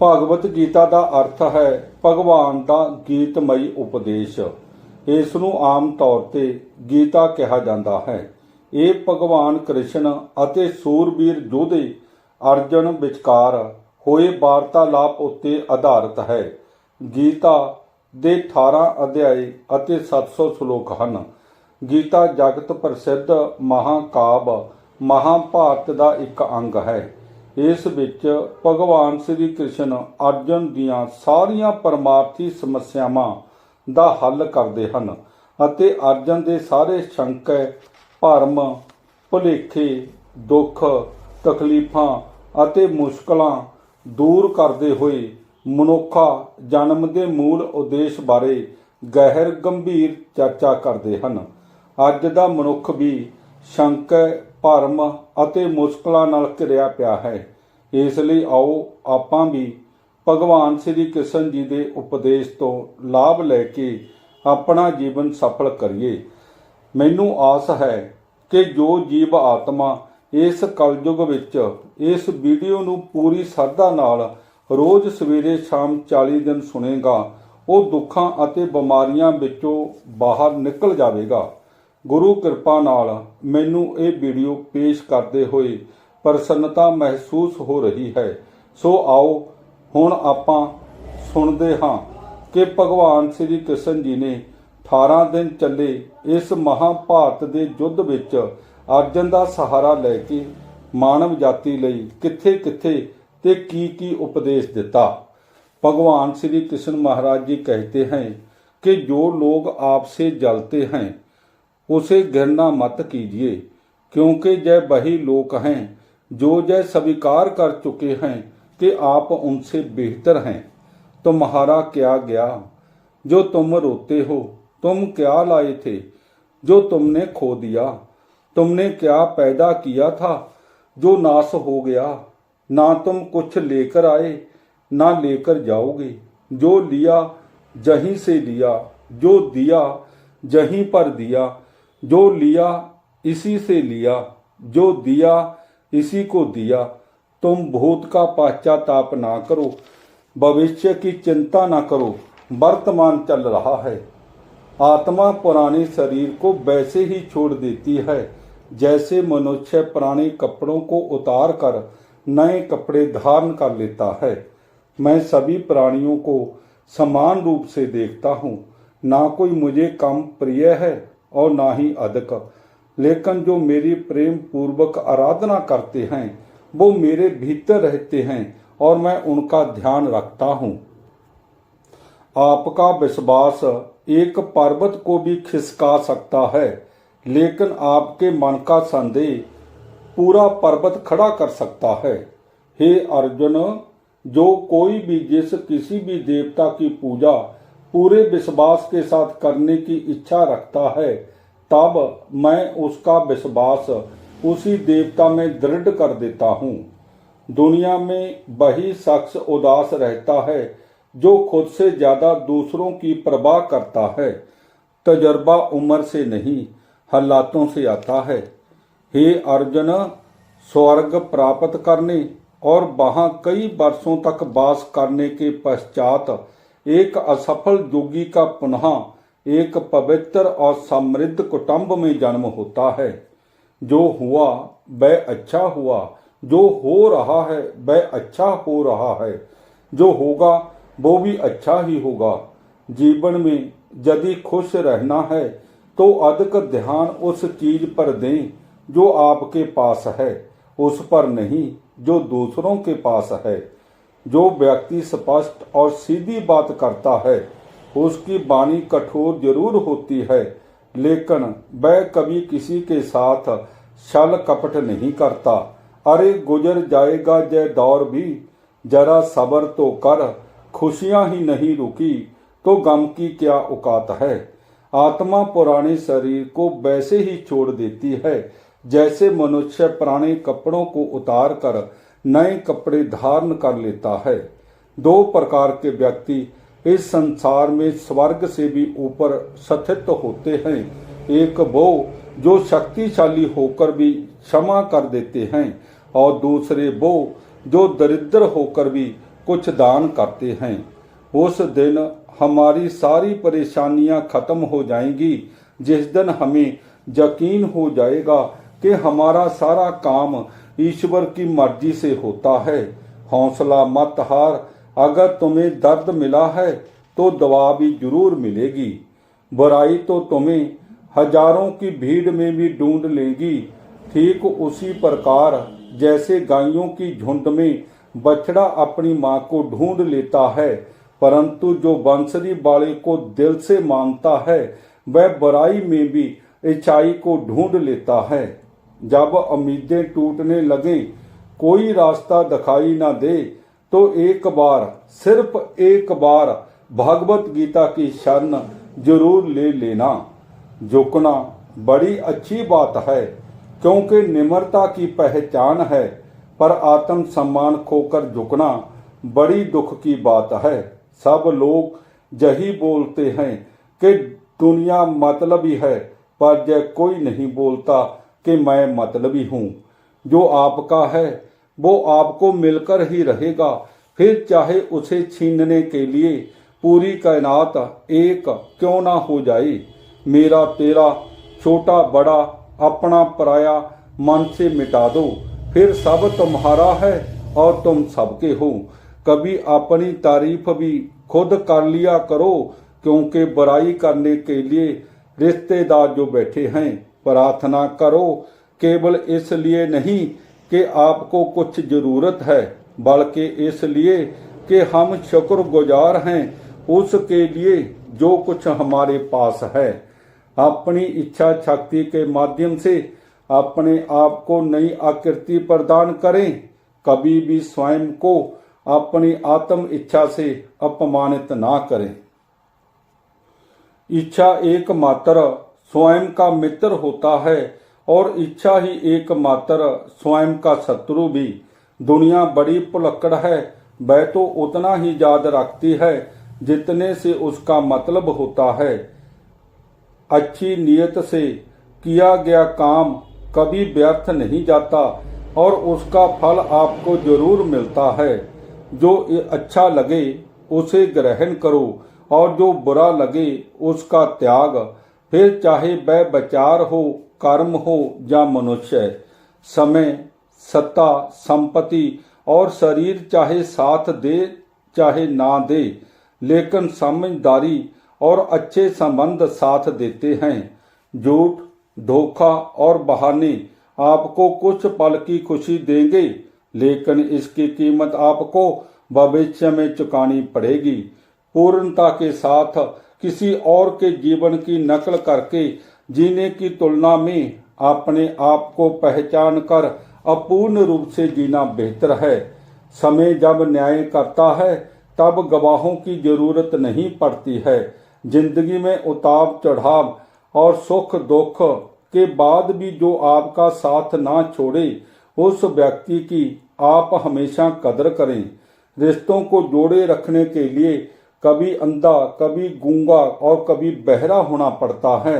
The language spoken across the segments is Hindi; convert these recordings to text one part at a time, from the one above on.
ਭਗਵਤ ਗੀਤਾ ਦਾ ਅਰਥ ਹੈ ਭਗਵਾਨ ਦਾ ਗੀਤਮਈ ਉਪਦੇਸ਼। ਇਸ ਨੂੰ ਆਮ ਤੌਰ ਤੇ ਗੀਤਾ ਕਿਹਾ ਜਾਂਦਾ ਹੈ। ਇਹ ਭਗਵਾਨ ਕ੍ਰਿਸ਼ਨ ਅਤੇ ਸੂਰਬੀਰ ਯੋਧੇ ਅਰਜਨ ਵਿਚਕਾਰ ਹੋਏ ਵਾਰਤਾਲਾਪ ਉੱਤੇ ਆਧਾਰਿਤ ਹੈ। ਗੀਤਾ ਦੇ 18 ਅਧਿਆਏ ਅਤੇ 700 ਸ਼ਲੋਕ ਹਨ। ਗੀਤਾ ਜਗਤ ਪ੍ਰਸਿੱਧ ਮਹਾਕਾਵਿ ਮਹਾਭਾਰਤ ਦਾ ਇੱਕ ਅੰਗ ਹੈ। ਇਸ ਵਿੱਚ ਭਗਵਾਨ ਸ੍ਰੀ ਕ੍ਰਿਸ਼ਨ ਅਰਜਨ ਦੀਆਂ ਸਾਰੀਆਂ ਪਰਮਾਰਥੀ ਸਮੱਸਿਆਵਾਂ ਦਾ ਹੱਲ ਕਰਦੇ ਹਨ ਅਤੇ ਅਰਜਨ ਦੇ ਸਾਰੇ ਸ਼ੰਕੇ, ਭਰਮ, ਭੁਲੇਖੇ, ਦੁੱਖ, ਤਕਲੀਫਾਂ ਅਤੇ ਮੁਸ਼ਕਲਾਂ ਦੂਰ ਕਰਦੇ ਹੋਏ ਮਨੁੱਖਾ ਜਨਮ ਦੇ ਮੂਲ ਉਦੇਸ਼ ਬਾਰੇ ਗਹਿਰ ਗੰਭੀਰ ਚਰਚਾ ਕਰਦੇ ਹਨ। ਅੱਜ ਦਾ ਮਨੁੱਖ ਵੀ ਸ਼ੰਕੇ, ਭਰਮ ਅਤੇ ਮੁਸ਼ਕਲਾਂ ਨਾਲ ਘਿਰਿਆ ਪਿਆ ਹੈ। ਇਸ ਲਈ ਆਓ ਆਪਾਂ ਵੀ ਭਗਵਾਨ ਸ੍ਰੀ ਕ੍ਰਿਸ਼ਨ ਜੀ ਦੇ ਉਪਦੇਸ਼ ਤੋਂ ਲਾਭ ਲੈ ਕੇ ਆਪਣਾ ਜੀਵਨ ਸਫਲ ਕਰੀਏ। ਮੈਨੂੰ ਆਸ ਹੈ ਕਿ ਜੋ ਜੀਵ ਆਤਮਾ ਇਸ ਕਲਯੁਗ ਵਿੱਚ ਇਸ ਵੀਡੀਓ ਨੂੰ ਪੂਰੀ ਸ਼ਰਧਾ ਨਾਲ ਰੋਜ਼ ਸਵੇਰੇ ਸ਼ਾਮ 40 ਦਿਨ ਸੁਣੇਗਾ, ਉਹ ਦੁੱਖਾਂ ਅਤੇ ਬਿਮਾਰੀਆਂ ਵਿੱਚੋਂ ਬਾਹਰ ਨਿਕਲ ਜਾਵੇਗਾ। ਗੁਰੂ ਕਿਰਪਾ ਨਾਲ ਮੈਨੂੰ ਇਹ ਵੀਡੀਓ ਪੇਸ਼ ਕਰਦੇ ਹੋਏ ਪ੍ਰਸੰਨਤਾ ਮਹਿਸੂਸ ਹੋ ਰਹੀ ਹੈ। ਸੋ ਆਓ ਹੁਣ ਆਪਾਂ ਸੁਣਦੇ ਹਾਂ ਕਿ ਭਗਵਾਨ ਸ੍ਰੀ ਕ੍ਰਿਸ਼ਨ ਜੀ ਨੇ 18 ਦਿਨ ਚੱਲੇ ਇਸ ਮਹਾਭਾਰਤ ਦੇ ਯੁੱਧ ਵਿੱਚ ਅਰਜਨ ਦਾ ਸਹਾਰਾ ਲੈ ਕੇ ਮਾਨਵ ਜਾਤੀ ਲਈ ਕਿੱਥੇ-ਕਿੱਥੇ ਤੇ ਕੀ ਉਪਦੇਸ਼ ਦਿੱਤਾ। भगवान श्री कृष्ण महाराज जी कहते हैं कि जो लोग आपसे जलते हैं उसे घृणा मत कीजिए, क्योंकि जय वही लोग हैं जो जय स्वीकार कर चुके हैं कि आप उनसे बेहतर हैं। तुम्हारा क्या गया जो तुम रोते हो, तुम क्या लाए थे जो तुमने खो दिया, तुमने क्या पैदा किया था जो नाश हो गया, ना तुम कुछ लेकर आए ना लेकर जाओगे, जो लिया जहीं से लिया, जो दिया जहीं पर दिया, जो लिया इसी से लिया, जो दिया इसी को दिया। तुम भूत का पश्चाताप ना करो, भविष्य की चिंता ना करो, वर्तमान चल रहा है। आत्मा पुराने शरीर को वैसे ही छोड़ देती है जैसे मनुष्य पुराने कपड़ों को उतार कर नए कपड़े धारण कर लेता है। मैं सभी प्राणियों को समान रूप से देखता हूँ, ना कोई मुझे कम प्रिय है और ना ही अधिक, लेकिन जो मेरी प्रेम पूर्वक आराधना करते हैं वो मेरे भीतर रहते हैं और मैं उनका ध्यान रखता हूँ। आपका विश्वास एक पर्वत को भी खिसका सकता है, लेकिन आपके मन का संदेह पूरा पर्वत खड़ा कर सकता है। हे अर्जुन, जो कोई भी जिस किसी भी देवता की पूजा पूरे विश्वास के साथ करने की इच्छा रखता है, तब मैं उसका विश्वास उसी देवता में दृढ़ कर देता हूँ। दुनिया में वही शख्स उदास रहता है जो खुद से ज़्यादा दूसरों की परवाह करता है। तजर्बा उम्र से नहीं, हालातों से आता है। हे अर्जुन, स्वर्ग प्राप्त करने और वहाँ कई वर्षों तक वास करने के पश्चात एक असफल योगी का पुनः एक पवित्र और समृद्ध कुटुंब में जन्म होता है। जो हुआ वह अच्छा हुआ, जो हो रहा है वह अच्छा हो रहा है, जो होगा वो भी अच्छा ही होगा। जीवन में यदि खुश रहना है तो अधिक ध्यान उस चीज पर दें जो आपके पास है, उस पर नहीं जो दूसरों के पास है। जो व्यक्ति स्पष्ट और सीधी बात करता है उसकी वाणी कठोर जरूर होती है, लेकिन वह कभी किसी के साथ छल कपट नहीं करता। अरे गुजर जाएगा यह दौर भी, जरा सब्र तो कर, खुशियां ही नहीं रुकी तो गम की क्या औकात है। आत्मा पुराने शरीर को वैसे ही छोड़ देती है जैसे मनुष्य पुराने कपड़ों को उतार कर नए कपड़े धारण कर लेता है। दो प्रकार के व्यक्ति इस संसार में स्वर्ग से भी ऊपर स्थित होते हैं। एक वो जो शक्तिशाली होकर भी क्षमा कर देते हैं और दूसरे वो जो दरिद्र होकर भी कुछ दान करते हैं, उस दिन हमारी सारी परेशानियां खत्म हो जाएंगी। जिस दिन हमें यकीन हो जाएगा कि हमारा सारा काम ईश्वर की मर्जी से होता है। हौसला मत हार, अगर तुम्हें दर्द मिला है तो दवा भी जरूर मिलेगी। बुराई तो तुम्हें हजारों की भीड़ में भी ढूंढ लेगी। ठीक उसी प्रकार जैसे गायों की झुंड में बछड़ा अपनी मां को ढूंढ लेता है, परंतु जो बंसरी वाले को दिल से मानता है वह बुराई में भी अच्छाई को ढूंढ लेता है। जब उम्मीदें टूटने लगे, कोई रास्ता दिखाई न दे, तो एक बार, सिर्फ एक बार भगवत गीता की शरण जरूर ले लेना। झुकना बड़ी अच्छी बात है, क्योंकि निम्रता की पहचान है, पर आत्म सम्मान खोकर झुकना बड़ी दुख की बात है। सब लोग यही बोलते हैं कि दुनिया मतलबी है, पर यह कोई नहीं बोलता कि मैं मतलबी हूँ। जो आपका है वो आपको मिलकर ही रहेगा, फिर चाहे उसे छीनने के लिए पूरी कायनात एक क्यों ना हो जाए। मेरा तेरा, छोटा बड़ा, अपना पराया मन से मिटा दो, फिर सब तुम्हारा है और तुम सबके हो। कभी अपनी तारीफ भी खुद कर लिया करो, क्योंकि बुराई करने के लिए रिश्तेदार जो बैठे हैं। प्रार्थना करो केवल इसलिए नहीं कि आपको कुछ जरूरत है, बल्कि इसलिए कि हम शुक्रगुजार हैं उसके लिए जो कुछ हमारे पास है। अपनी इच्छा शक्ति के माध्यम से अपने आप को नई आकृति प्रदान करें। कभी भी स्वयं को अपनी आत्म इच्छा से अपमानित ना करें। इच्छा एकमात्र स्वयं का मित्र होता है और इच्छा ही एकमात्र स्वयं का शत्रु भी। दुनिया बड़ी भुलक्कड़ है, वह तो उतना ही याद रखती है जितने से उसका मतलब होता है। अच्छी नीयत से किया गया काम कभी व्यर्थ नहीं जाता और उसका फल आपको जरूर मिलता है। जो अच्छा लगे उसे ग्रहण करो और जो बुरा लगे उसका त्याग, फिर चाहे वह विचार हो, कर्म हो या मनुष्य। समय, सत्ता, संपत्ति और शरीर चाहे साथ दे चाहे ना दे, लेकिन समझदारी और अच्छे संबंध साथ देते हैं। झूठ, धोखा और बहाने आपको कुछ पल की खुशी देंगे, लेकिन इसकी कीमत आपको भविष्य में चुकानी पड़ेगी। पूर्णता के साथ किसी और के जीवन की नकल करके जीने की तुलना में अपने आप को पहचान कर अपूर्ण रूप से जीना बेहतर है। समय जब न्याय करता है तब गवाहों की जरूरत नहीं पड़ती है। जिंदगी में उतार चढ़ाव और सुख दुख के बाद भी जो आपका साथ ना छोड़े, उस व्यक्ति की आप हमेशा कदर करें। रिश्तों को जोड़े रखने के लिए कभी अंधा, कभी गूंगा और कभी बहरा होना पड़ता है।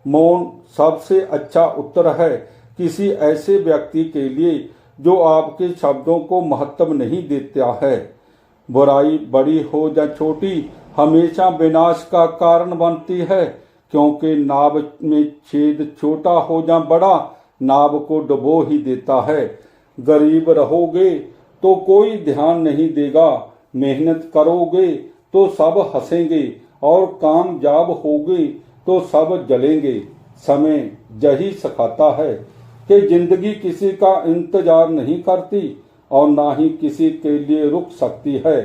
मौन सबसे अच्छा उत्तर है किसी ऐसे व्यक्ति के लिए जो आपके शब्दों को महत्व नहीं देता है। बुराई बड़ी हो या छोटी हमेशा विनाश का कारण बनती है, क्योंकि नाव में छेद छोटा हो या बड़ा नाव को डुबो ही देता है। गरीब रहोगे तो कोई ध्यान नहीं देगा, मेहनत करोगे तो सब हंसेंगे और कामयाब होगे तो सब जलेंगे। समय यही सिखाता है कि जिंदगी किसी का इंतजार नहीं करती और ना ही किसी के लिए रुक सकती है।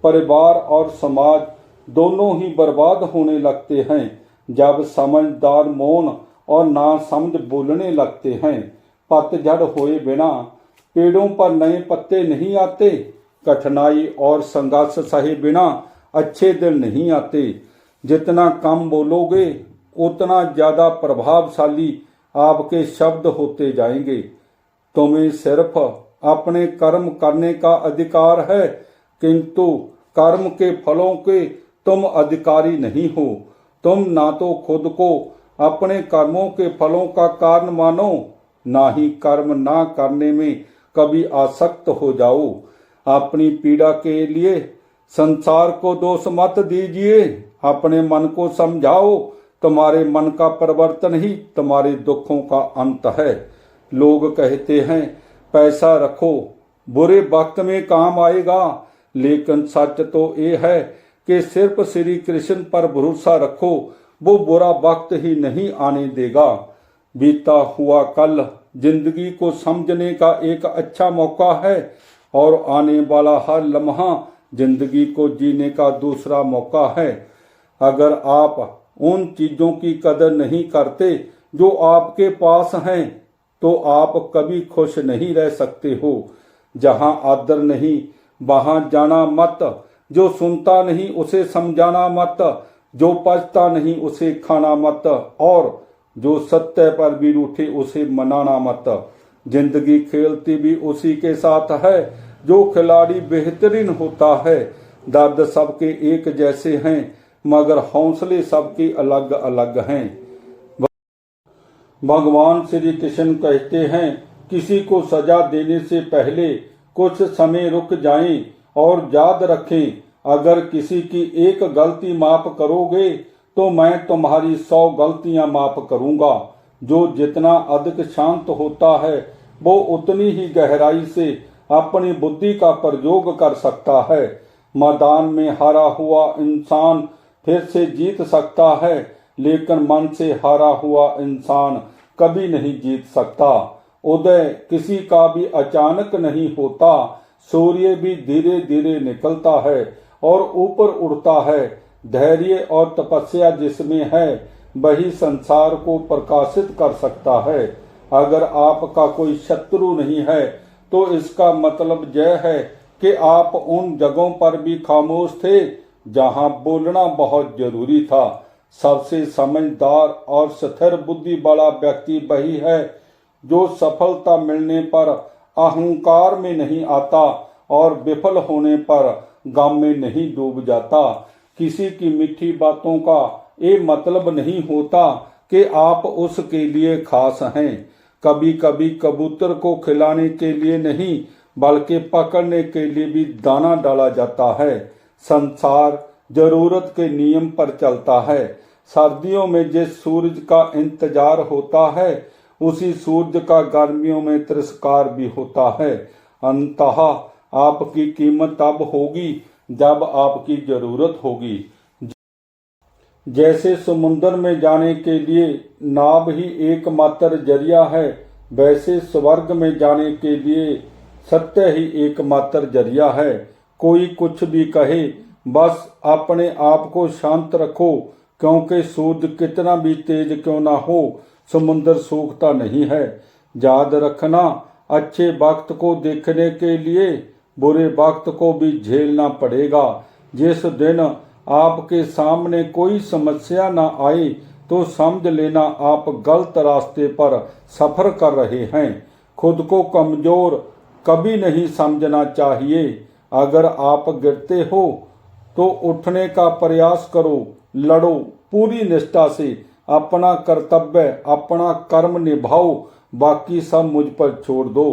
परिवार और समाज दोनों ही बर्बाद होने लगते हैं जब समझदार मौन और ना समझ बोलने लगते हैं। पतझड़ हुए बिना पेड़ों पर नए पत्ते नहीं आते। कठिनाई और संघर्ष सहे बिना अच्छे दिन नहीं आते। जितना कम बोलोगे उतना ज्यादा प्रभावशाली आपके शब्द होते जाएंगे। तुम्हें सिर्फ अपने कर्म करने का अधिकार है, किंतु कर्म के फलों के तुम अधिकारी नहीं हो। तुम ना तो खुद को अपने कर्मों के फलों का कारण मानो, ना ही कर्म ना करने में कभी आसक्त हो जाओ। अपनी पीड़ा के लिए संसार को दोष मत दीजिए, अपने मन को समझाओ। तुम्हारे मन का परिवर्तन ही तुम्हारे दुखों का अंत है। लोग कहते हैं पैसा रखो, बुरे वक्त में काम आएगा, लेकिन सच तो ये है कि सिर्फ श्री कृष्ण पर भरोसा रखो, वो बुरा वक्त ही नहीं आने देगा। बीता हुआ कल जिंदगी को समझने का एक अच्छा मौका है और आने वाला हर लम्हा जिंदगी को जीने का दूसरा मौका है। अगर आप उन चीजों की कदर नहीं करते जो आपके पास हैं, तो आप कभी खुश नहीं रह सकते हो। जहां आदर नहीं वहां जाना मत, जो सुनता नहीं उसे समझाना मत, जो पचता नहीं उसे खाना मत, और जो सत्य पर भी रूठे उसे मनाना मत। जिंदगी खेलती भी उसी के साथ है जो खिलाड़ी बेहतरीन होता है। दर्द सबके एक जैसे हैं, मगर हौसले सबके अलग अलग हैं। भगवान श्री कृष्ण कहते हैं, किसी को सजा देने से पहले कुछ समय रुक जाएं और याद रखें, अगर किसी की एक गलती माफ करोगे तो मैं तुम्हारी 100 गलतियां माफ करूंगा। जो जितना अधिक शांत होता है वो उतनी ही गहराई से अपनी बुद्धि का प्रयोग कर सकता है। मैदान में हारा हुआ इंसान फिर से जीत सकता है, लेकिन मन से हारा हुआ इंसान कभी नहीं जीत सकता। उदय किसी का भी अचानक नहीं होता, सूर्य भी धीरे धीरे निकलता है और ऊपर उड़ता है। धैर्य और तपस्या जिसमें है वही संसार को प्रकाशित कर सकता है। अगर आपका कोई शत्रु नहीं है तो इसका मतलब यह है कि आप उन जगहों पर भी खामोश थे जहां बोलना बहुत जरूरी था। सबसे समझदार और स्थिर बुद्धि वाला व्यक्ति वही है जो सफलता मिलने पर अहंकार में नहीं आता और विफल होने पर गम में नहीं डूब जाता। किसी की मीठी बातों का ये मतलब नहीं होता कि आप उसके लिए खास हैं। कभी कभी कबूतर को खिलाने के लिए नहीं बल्कि पकड़ने के लिए भी दाना डाला जाता है। संसार जरूरत के नियम पर चलता है। सर्दियों में जिस सूरज का इंतजार होता है उसी सूरज का गर्मियों में तिरस्कार भी होता है। अंततः आपकी कीमत तब होगी जब आपकी जरूरत होगी। जैसे समुद्र में जाने के लिए नाव ही एकमात्र जरिया है, वैसे स्वर्ग में जाने के लिए सत्य ही एकमात्र जरिया है। कोई कुछ भी कहे, बस अपने आप को शांत रखो, क्योंकि सूरज कितना भी तेज क्यों ना हो समुद्र सूखता नहीं है। याद रखना, अच्छे वक्त को देखने के लिए बुरे वक्त को भी झेलना पड़ेगा। जिस दिन आपके सामने कोई समस्या ना आए तो समझ लेना आप गलत रास्ते पर सफर कर रहे हैं। खुद को कमजोर कभी नहीं समझना चाहिए। अगर आप गिरते हो तो उठने का प्रयास करो, लड़ो पूरी निष्ठा से, अपना कर्तव्य अपना कर्म निभाओ, बाकी सब मुझ पर छोड़ दो।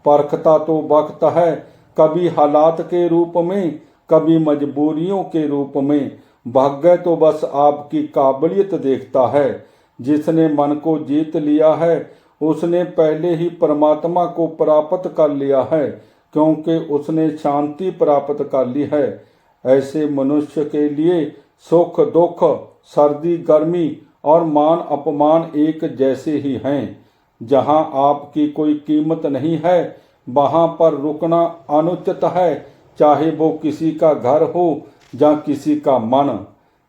परखता तो वक्त है, कभी हालात के रूप में कभी मजबूरियों के रूप में। भाग्य तो बस आपकी काबिलियत देखता है। जिसने मन को जीत लिया है उसने पहले ही परमात्मा को प्राप्त कर लिया है, क्योंकि उसने शांति प्राप्त कर ली है। ऐसे मनुष्य के लिए सुख दुख, सर्दी गर्मी और मान अपमान एक जैसे ही हैं। जहां आपकी कोई कीमत नहीं है वहां पर रुकना अनुचित है, चाहे वो किसी का घर हो या किसी का मन।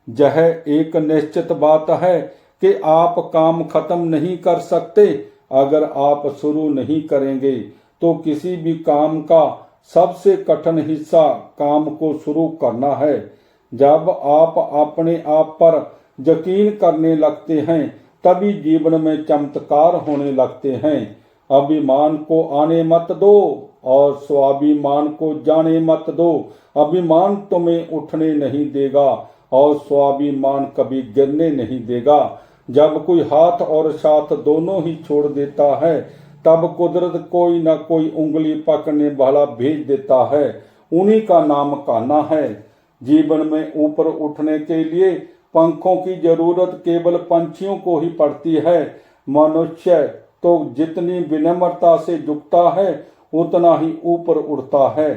यह एक निश्चित बात है कि आप काम खत्म नहीं कर सकते। अगर आप शुरू नहीं करेंगे तो किसी भी काम का सबसे कठिन हिस्सा काम को शुरू करना है। जब आप अपने आप पर यकीन करने लगते हैं तभी जीवन में चमत्कार होने लगते हैं। अभिमान को आने मत दो और स्वाभिमान को जाने मत दो। अभिमान तुम्हें उठने नहीं देगा और स्वाभिमान कभी गिरने नहीं देगा। जब कोई हाथ और साथ दोनों ही छोड़ देता है तब कुदरत कोई ना कोई उंगली पकड़ने वाला भेज देता है, उन्हीं का नाम कान्हा है। जीवन में ऊपर उठने के लिए पंखों की जरूरत केवल पंछियों को ही पड़ती है। मनुष्य तो जितनी विनम्रता से झुकता है उतना ही ऊपर उड़ता है।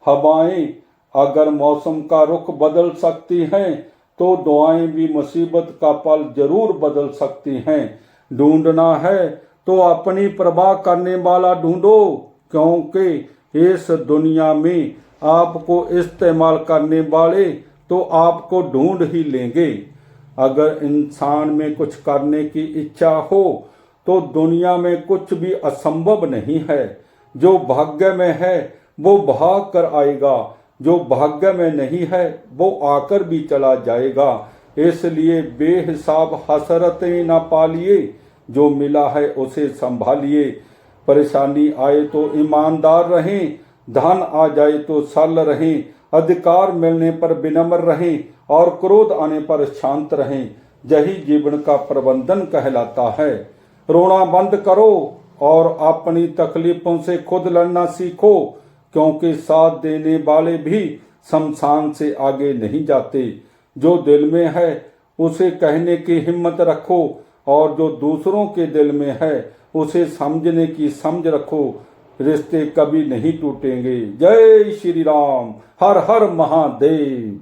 हवाएं अगर मौसम का रुख बदल सकती हैं तो दुआएं भी मुसीबत का पल जरूर बदल सकती हैं। ढूंढना है तो अपनी परवाह करने वाला ढूंढो, क्योंकि इस दुनिया में आपको इस्तेमाल करने वाले तो आपको ढूंढ ही लेंगे। अगर इंसान में कुछ करने की इच्छा हो तो दुनिया में कुछ भी असंभव नहीं है। जो भाग्य में है वो भाग कर आएगा, जो भाग्य में नहीं है वो आकर भी चला जाएगा। इसलिए बेहिसाब हसरतें न पालिए, जो मिला है उसे संभालिए। परेशानी आए तो ईमानदार रहें, धन आ जाए तो सरल रहें, अधिकार मिलने पर विनम्र रहें और क्रोध आने पर शांत रहें। यही जीवन का प्रबंधन कहलाता है। रोना बंद करो और अपनी तकलीफों से खुद लड़ना सीखो, क्योंकि साथ देने वाले भी शमशान से आगे नहीं जाते। जो दिल में है उसे कहने की हिम्मत रखो और जो दूसरों के दिल में है उसे समझने की समझ रखो। रिश्ते कभी नहीं टूटेंगे। जय श्री राम। हर हर महादेव।